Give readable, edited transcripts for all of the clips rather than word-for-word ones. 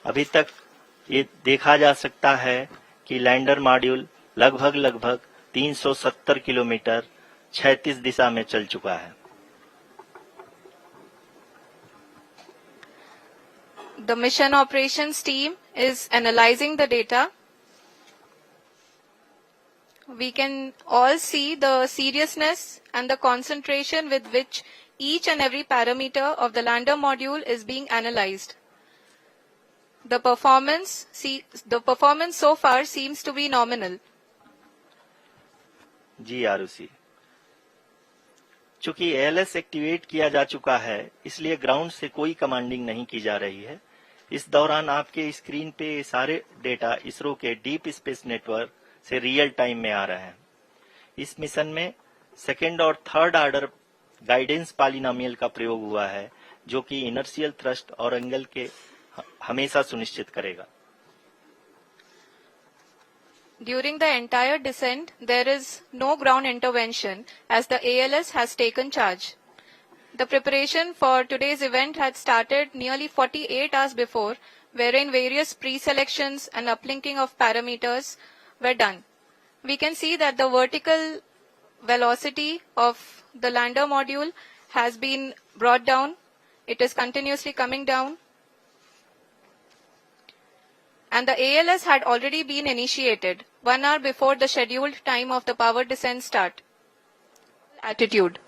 अभी तक ये देखा जा सकता है कि लैंडर मॉड्यूल लगभग 370 किलोमीटर क्षैतिज दिशा में चल चुका है। The mission operations team is analyzing the data. We can all see the seriousness and the concentration with which each and every parameter of the lander module is being analyzed. The performance so far seems to be nominal. जी आरुषि, चूंकि ALS activate किया जा चुका है, इसलिए ground से कोई commanding नहीं की जा रही है। इस दौरान आपके स्क्रीन पे सारे डेटा इसरो के डीप स्पेस नेटवर्क से रियल टाइम में आ रहे हैं। इस मिशन में सेकेंड और थर्ड ऑर्डर गाइडेंस पॉलिनोमियल का प्रयोग हुआ है, जो कि इनर्शियल थ्रस्ट और एंगल के हमेशा सुनिश्चित करेगा। During the entire descent, there is no ground intervention as the ALS has taken charge. The preparation for today's event had started nearly 48 hours before, wherein various pre-selections and uplinking of parameters were done. We can see that the vertical velocity of the lander module has been brought down. It is continuously coming down. And the ALS had already been initiated 1 hour before the scheduled time of the power descent start. Attitude.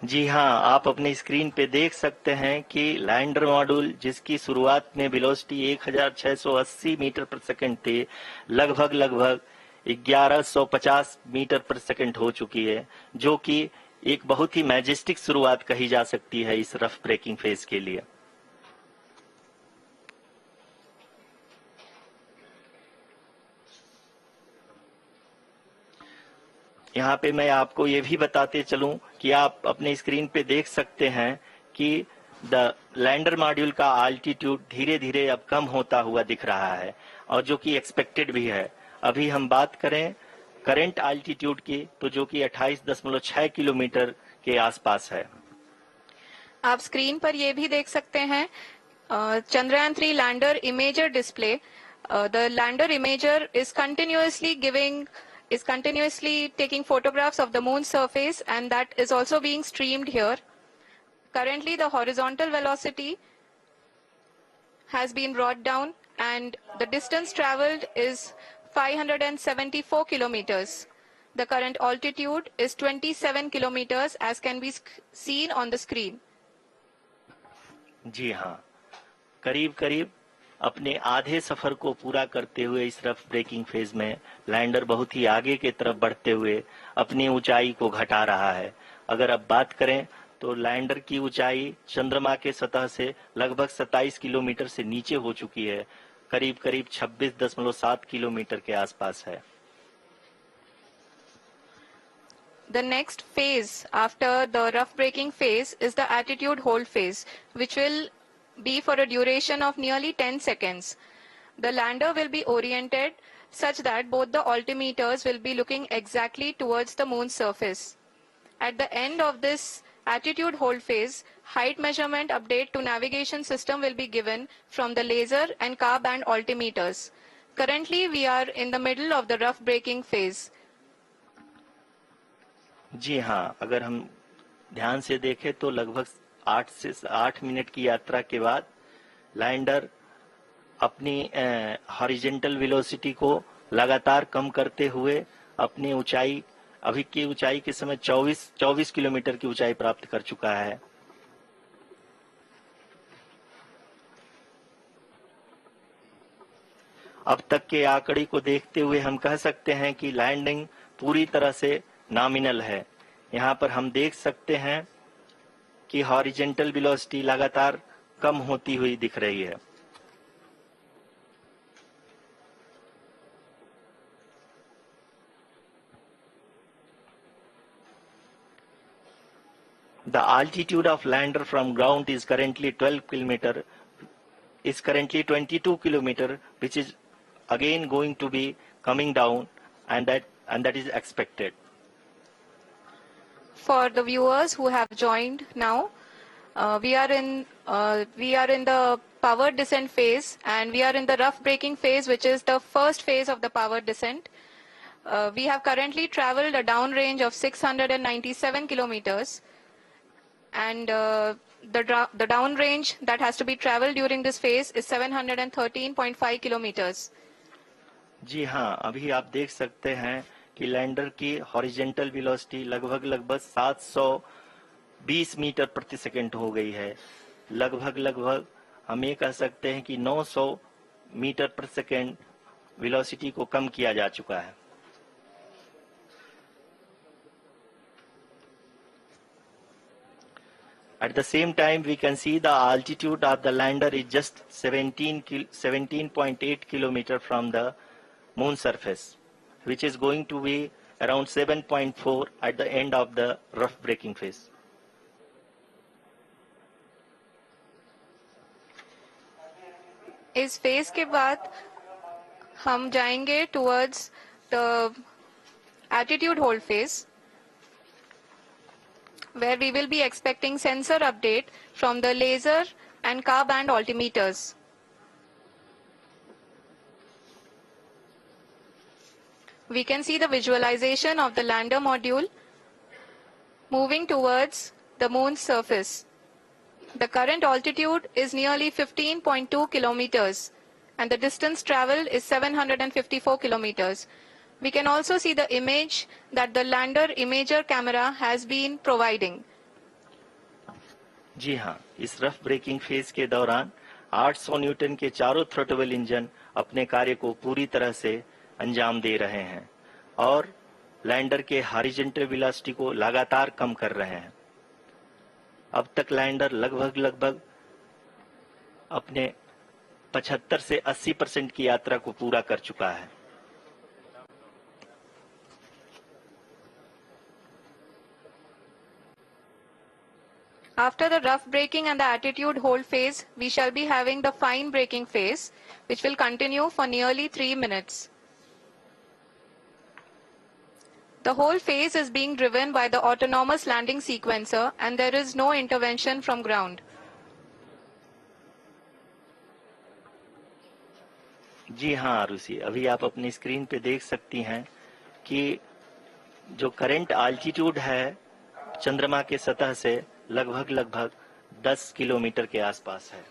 जी हाँ, आप अपने screen पे देख सकते हैं कि lander module जिसकी शुरुआत में वेलोसिटी 1680 मीटर पर सेकंड थी, लगभग 1150 मीटर पर सेकंड हो चुकी है, जो कि एक बहुत ही मैजेस्टिक शुरुआत कही जा सकती है इस रफ ब्रेकिंग फेज के लिए। यहाँ पे मैं आपको ये भी बताते चलूं कि आप अपने स्क्रीन पे देख सकते हैं कि द लैंडर मॉड्यूल का आल्टीट्यूड धीरे धीरे अब कम होता हुआ दिख रहा है, और जो कि एक्सपेक्टेड भी है। अभी हम बात करें करंट आल्टीट्यूड की, तो जो कि 28.6 किलोमीटर के आसपास है। आप स्क्रीन पर ये भी देख सकते हैं Chandrayaan 3 lander imager display. The lander imager is continuously taking photographs of the moon surface, and that is also being streamed here. Currently, the horizontal velocity has been brought down and the distance traveled is 574 kilometers. The current altitude is 27 kilometers as can be seen on the screen. जी हाँ, करीब अपने आधे सफर को पूरा करते हुए इस rough breaking phase में लैंडर बहुत ही आगे के तरफ बढ़ते हुए अपनी ऊंचाई को घटा रहा है। अगर अब बात करें तो लैंडर की ऊंचाई चंद्रमा के सतह से लगभग 27 किलोमीटर से नीचे हो चुकी है, करीब 26.7 किलोमीटर के आसपास है। The next phase after the rough braking phase is the attitude hold phase, which will be for a duration of nearly 10 seconds. The lander will be oriented such that both the altimeters will be looking exactly towards the moon's surface. At the end of this attitude hold phase, height measurement update to navigation system will be given from the laser and car band altimeters. Currently, we are in the middle of the rough braking phase. जी हाँ, अगर हम ध्यान से देखें तो लगभग 8 minute की यात्रा के बाद लैंडर अपनी हॉरिजॉन्टल वेलोसिटी को लगातार कम करते हुए अपनी ऊंचाई, अभी की ऊंचाई के समय 24 किलोमीटर की ऊंचाई प्राप्त कर चुका है। अब तक के आंकड़े को देखते हुए हम कह सकते हैं कि लैंडिंग पूरी तरह से नॉमिनल है। यहाँ पर हम देख सकते हैं कि हॉरिजॉन्टल वेलोसिटी लगातार कम होती हुई दिख रही है। The altitude of lander from ground is currently 22 kilometer, which is again going to be coming down, and that is expected. For the viewers who have joined now, we are in the power descent phase, and we are in the rough braking phase, which is the first phase of the power descent. We have currently traveled a downrange of 697 kilometers, and the downrange that has to be traveled during this phase is 713.5 kilometers. जी हाँ, अभी आप देख सकते हैं कि lander की horizontal velocity लगभग 720 metre प्रति सेकंड हो गई है। लगभग हम ये कह सकते हैं कि 900 मीटर प्रति सेकंड वेलोसिटी को कम किया जा चुका है। At the same time, we can see the altitude of the lander is just 17.8 kilometer from the moon surface, which is going to be around 7.4 at the end of the rough braking phase. इस phase के बाद हम जाएंगे towards the attitude hold phase, where we will be expecting sensor update from the laser and car band altimeters. We can see the visualization of the lander module moving towards the moon's surface. The current altitude is nearly 15.2 kilometers, and the distance traveled is 754 kilometers. We can also see the image that the lander imager camera has been providing. जी हाँ, इस rough breaking phase के दौरान 800 Newton के चारों throttle engine अपने कार्य को पूरी तरह से अंजाम दे रहे हैं और लैंडर के हॉरिजॉन्टल वेलोसिटी को लगातार कम कर रहे हैं। अब तक लैंडर लगभग अपने 75 से 80% की यात्रा को पूरा कर चुका है। After the rough braking and the attitude hold phase, we shall be having the fine braking phase, which will continue for nearly 3 minutes. The whole phase is being driven by the autonomous landing sequencer, and there is no intervention from ground. जी हाँ आरुषि, अभी आप अपनी screen पे देख सकती हैं कि जो करंट आल्टीट्यूड है चंद्रमा के सतह से लगभग 10 किलोमीटर के आसपास है।